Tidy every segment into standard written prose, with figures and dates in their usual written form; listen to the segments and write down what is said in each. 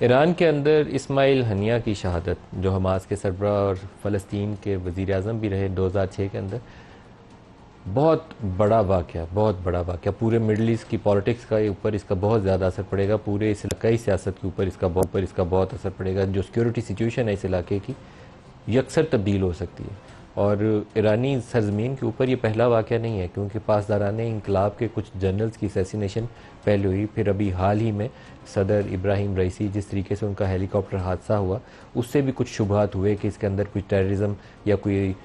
Iran के अंदर Ismail Haniyeh की शहादत, जो हमास के सरबराह और फ़लस्तीन के वज़ीर आज़म भी रहे 2006 के अंदर, बहुत बड़ा वाक़या, बहुत बड़ा वाक़या। पूरे मिडल ईस्ट की पॉलिटिक्स का ऊपर इसका बहुत ज़्यादा असर पड़ेगा, पूरे इस इलाक़ाई सियासत के ऊपर इसका बहुत असर पड़ेगा। जो सिक्योरिटी सिचुएशन है इस इलाके की, यकसर तब्दील हो सकती है। और ईरानी सरजमीन के ऊपर ये पहला वाक़या नहीं है, क्योंकि पासदाराने इंकलाब के कुछ जनरल्स की असैसिनेशन पहले हुई, फिर अभी हाल ही में सदर इब्राहिम रईसी, जिस तरीके से उनका हेलीकॉप्टर हादसा हुआ, उससे भी कुछ शुबहात हुए कि इसके अंदर कुछ टेररिज्म या कोई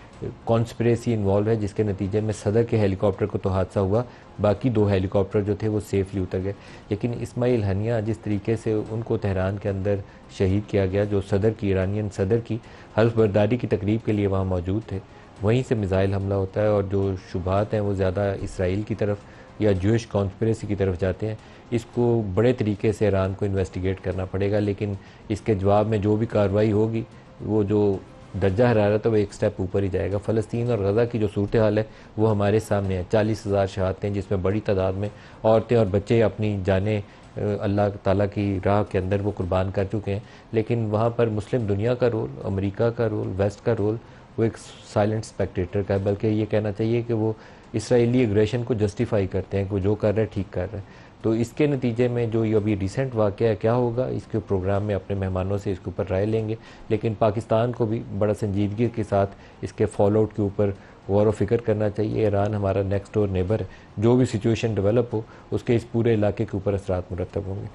कॉन्स्पिरेसी इन्वॉल्व है, जिसके नतीजे में सदर के हेलीकॉप्टर को तो हादसा हुआ, बाकी 2 हेलीकॉप्टर जो थे वो सेफली उतर गए। लेकिन इस्माइल हनिया, जिस तरीके से उनको तेहरान के अंदर शहीद किया गया, जो सदर की, ईरानियन सदर की हल्फ बर्दारी की तकरीब के लिए वहाँ मौजूद थे, वहीं से मिसाइल हमला होता है। और जो शुबहात हैं वो ज़्यादा इसराइल की तरफ या जूश कॉन्स्पिरेसी की तरफ जाते हैं। इसको बड़े तरीके से ईरान को इन्वेस्टिगेट करना पड़ेगा, लेकिन इसके जवाब में जो भी कार्रवाई होगी, वो जो दर्जा हरारत है वो एक स्टेप ऊपर ही जाएगा। फ़लस्तीन और गज़ा की जो सूरत हाल है वो हमारे सामने है। 40,000 शहादतें, जिसमें बड़ी तादाद में औरतें और बच्चे अपनी जानें अल्लाह ताला की राह के अंदर वो कुर्बान कर चुके हैं। लेकिन वहाँ पर मुस्लिम दुनिया का रोल, अमेरिका का रोल, वेस्ट का रोल, वो एक साइलेंट स्पेक्टेटर का है। बल्कि ये कहना चाहिए कि वो इसराइली एग्रेशन को जस्टिफाई करते हैं कि वो जो कर रहे हैं ठीक कर रहे हैं। तो इसके नतीजे में जो ये अभी रिसेंट वाक़या है, क्या होगा, इसके प्रोग्राम में अपने मेहमानों से इसके ऊपर राय लेंगे। लेकिन पाकिस्तान को भी बड़ा संजीदगी के साथ इसके फॉल आउट के ऊपर गौर व फिक्र करना चाहिए। ईरान हमारा नेक्स्ट डोर नेबर है, जो भी सिचुएशन डेवलप हो उसके इस पूरे इलाके के ऊपर असरात मुरतब होंगे।